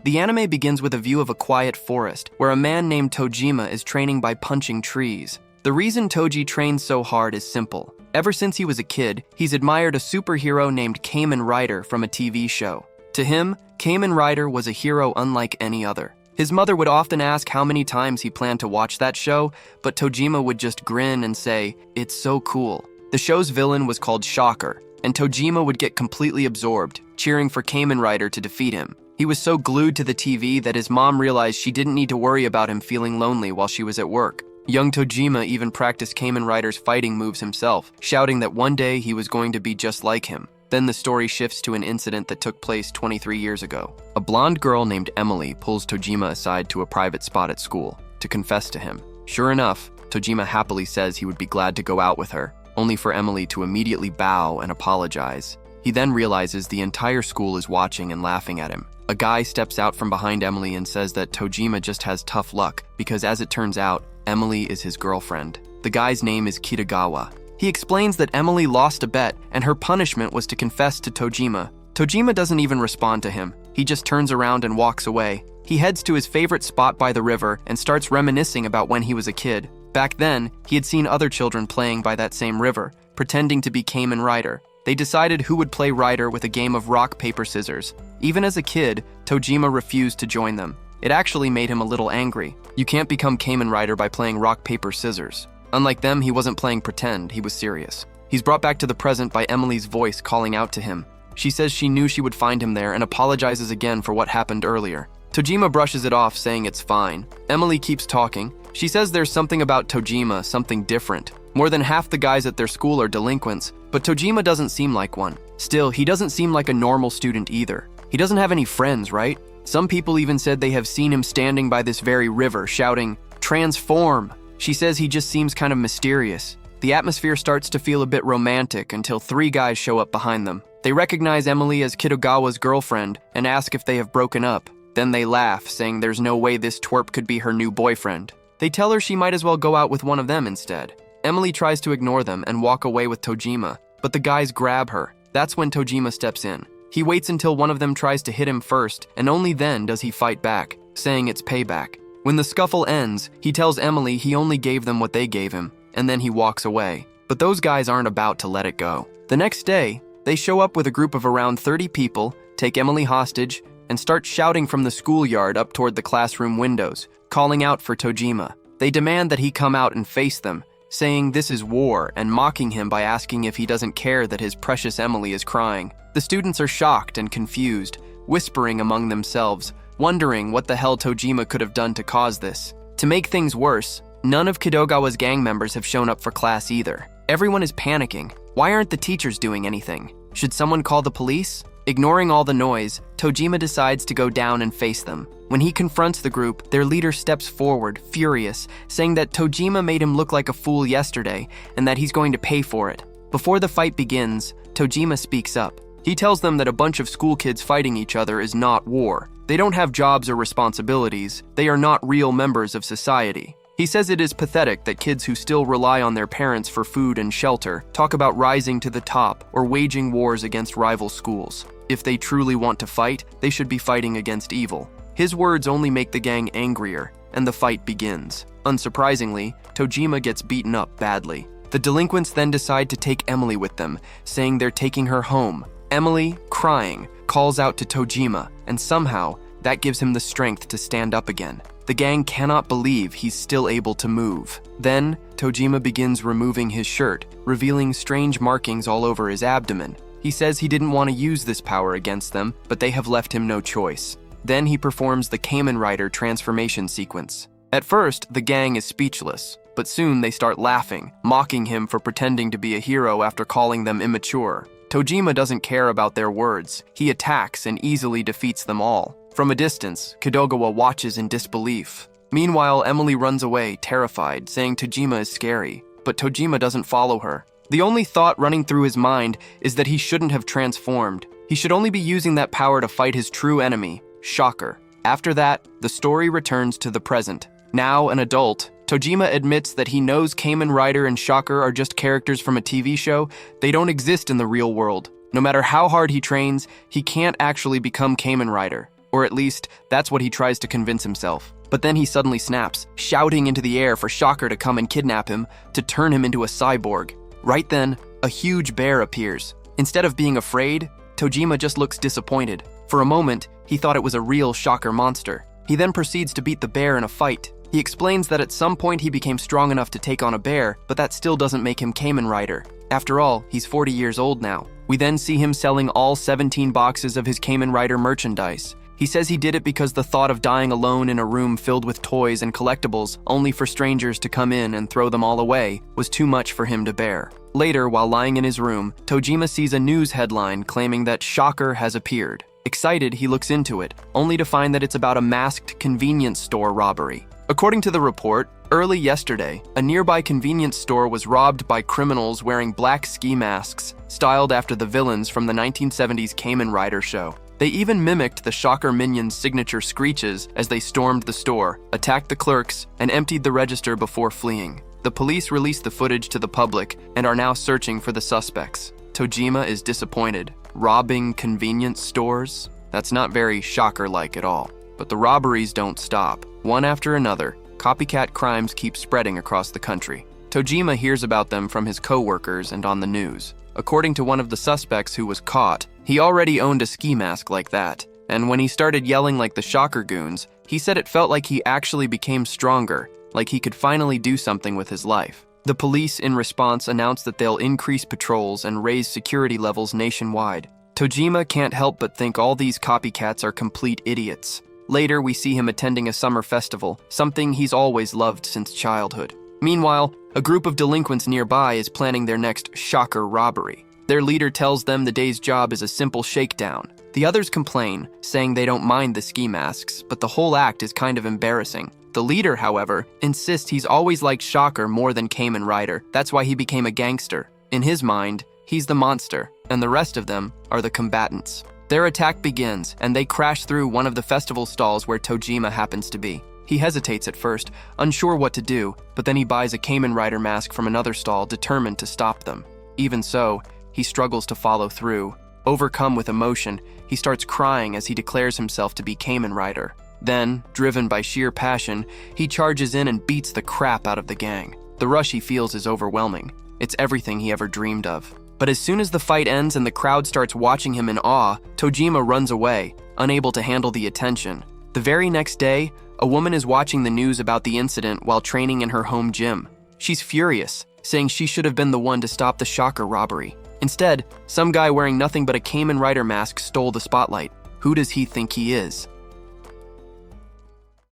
The anime begins with a view of a quiet forest, where a man named Tojima is training by punching trees. The reason Toji trains so hard is simple. Ever since he was a kid, he's admired a superhero named Kamen Rider from a TV show. To him, Kamen Rider was a hero unlike any other. His mother would often ask how many times he planned to watch that show, but Tojima would just grin and say, "It's so cool." The show's villain was called Shocker, and Tojima would get completely absorbed, cheering for Kamen Rider to defeat him. He was so glued to the TV that his mom realized she didn't need to worry about him feeling lonely while she was at work. Young Tojima even practiced Kamen Rider's fighting moves himself, shouting that one day he was going to be just like him. Then the story shifts to an incident that took place 23 years ago. A blonde girl named Emily pulls Tojima aside to a private spot at school to confess to him. Sure enough, Tojima happily says he would be glad to go out with her, only for Emily to immediately bow and apologize. He then realizes the entire school is watching and laughing at him. A guy steps out from behind Emily and says that Tojima just has tough luck because, as it turns out, Emily is his girlfriend. The guy's name is Kitagawa. He explains that Emily lost a bet and her punishment was to confess to Tojima. Tojima doesn't even respond to him. He just turns around and walks away. He heads to his favorite spot by the river and starts reminiscing about when he was a kid. Back then, he had seen other children playing by that same river, pretending to be Kamen Rider. They decided who would play Rider with a game of rock, paper, scissors. Even as a kid, Tojima refused to join them. It actually made him a little angry. You can't become Kamen Rider by playing rock, paper, scissors. Unlike them, he wasn't playing pretend, he was serious. He's brought back to the present by Emily's voice calling out to him. She says she knew she would find him there and apologizes again for what happened earlier. Tojima brushes it off, saying it's fine. Emily keeps talking. She says there's something about Tojima, something different. More than half the guys at their school are delinquents, but Tojima doesn't seem like one. Still, he doesn't seem like a normal student either. He doesn't have any friends, right? Some people even said they have seen him standing by this very river, shouting, "Transform!" She says he just seems kind of mysterious. The atmosphere starts to feel a bit romantic until three guys show up behind them. They recognize Emily as Kitagawa's girlfriend and ask if they have broken up. Then they laugh, saying there's no way this twerp could be her new boyfriend. They tell her she might as well go out with one of them instead. Emily tries to ignore them and walk away with Tojima, but the guys grab her. That's when Tojima steps in. He waits until one of them tries to hit him first, and only then does he fight back, saying it's payback. When the scuffle ends, he tells Emily he only gave them what they gave him, and then he walks away. But those guys aren't about to let it go. The next day, they show up with a group of around 30 people, take Emily hostage, and start shouting from the schoolyard up toward the classroom windows, calling out for Tojima. They demand that he come out and face them, saying this is war and mocking him by asking if he doesn't care that his precious Emily is crying. The students are shocked and confused, whispering among themselves, wondering what the hell Tojima could have done to cause this. To make things worse, none of Kitagawa's gang members have shown up for class either. Everyone is panicking. Why aren't the teachers doing anything? Should someone call the police? Ignoring all the noise, Tojima decides to go down and face them. When he confronts the group, their leader steps forward, furious, saying that Tojima made him look like a fool yesterday and that he's going to pay for it. Before the fight begins, Tojima speaks up. He tells them that a bunch of school kids fighting each other is not war. They don't have jobs or responsibilities. They are not real members of society. He says it is pathetic that kids who still rely on their parents for food and shelter talk about rising to the top or waging wars against rival schools. If they truly want to fight, they should be fighting against evil. His words only make the gang angrier, and the fight begins. Unsurprisingly, Tojima gets beaten up badly. The delinquents then decide to take Emily with them, saying they're taking her home. Emily, crying, calls out to Tojima, and somehow, that gives him the strength to stand up again. The gang cannot believe he's still able to move. Then, Tojima begins removing his shirt, revealing strange markings all over his abdomen. He says he didn't want to use this power against them, but they have left him no choice. Then he performs the Kamen Rider transformation sequence. At first, the gang is speechless, but soon they start laughing, mocking him for pretending to be a hero after calling them immature. Tojima doesn't care about their words. He attacks and easily defeats them all. From a distance, Kitagawa watches in disbelief. Meanwhile, Emily runs away, terrified, saying Tojima is scary, but Tojima doesn't follow her. The only thought running through his mind is that he shouldn't have transformed. He should only be using that power to fight his true enemy, Shocker. After that, the story returns to the present. Now an adult, Tojima admits that he knows Kamen Rider and Shocker are just characters from a TV show. They don't exist in the real world. No matter how hard he trains, he can't actually become Kamen Rider. Or at least, that's what he tries to convince himself. But then he suddenly snaps, shouting into the air for Shocker to come and kidnap him, to turn him into a cyborg. Right then, a huge bear appears. Instead of being afraid, Tojima just looks disappointed. For a moment, he thought it was a real Shocker monster. He then proceeds to beat the bear in a fight. He explains that at some point he became strong enough to take on a bear, but that still doesn't make him Kamen Rider. After all, he's 40 years old now. We then see him selling all 17 boxes of his Kamen Rider merchandise. He says he did it because the thought of dying alone in a room filled with toys and collectibles, only for strangers to come in and throw them all away, was too much for him to bear. Later, while lying in his room, Tojima sees a news headline claiming that Shocker has appeared. Excited, he looks into it, only to find that it's about a masked convenience store robbery. According to the report, early yesterday, a nearby convenience store was robbed by criminals wearing black ski masks, styled after the villains from the 1970s Kamen Rider show. They even mimicked the Shocker minions' signature screeches as they stormed the store, attacked the clerks, and emptied the register before fleeing. The police released the footage to the public and are now searching for the suspects. Tojima is disappointed. Robbing convenience stores? That's not very Shocker-like at all. But the robberies don't stop. One after another, copycat crimes keep spreading across the country. Tojima hears about them from his co-workers and on the news. According to one of the suspects who was caught, he already owned a ski mask like that, and when he started yelling like the Shocker goons, he said it felt like he actually became stronger, like he could finally do something with his life. The police, in response, announced that they'll increase patrols and raise security levels nationwide. Tojima can't help but think all these copycats are complete idiots. Later, we see him attending a summer festival, something he's always loved since childhood. Meanwhile, a group of delinquents nearby is planning their next Shocker robbery. Their leader tells them the day's job is a simple shakedown. The others complain, saying they don't mind the ski masks, but the whole act is kind of embarrassing. The leader, however, insists he's always liked Shocker more than Kamen Rider. That's why he became a gangster. In his mind, he's the monster, and the rest of them are the combatants. Their attack begins, and they crash through one of the festival stalls where Tojima happens to be. He hesitates at first, unsure what to do, but then he buys a Kamen Rider mask from another stall, determined to stop them. Even so, he struggles to follow through. Overcome with emotion, he starts crying as he declares himself to be Kamen Rider. Then, driven by sheer passion, he charges in and beats the crap out of the gang. The rush he feels is overwhelming. It's everything he ever dreamed of. But as soon as the fight ends and the crowd starts watching him in awe, Tojima runs away, unable to handle the attention. The very next day, a woman is watching the news about the incident while training in her home gym. She's furious, saying she should have been the one to stop the Shocker robbery. Instead, some guy wearing nothing but a Kamen Rider mask stole the spotlight. Who does he think he is?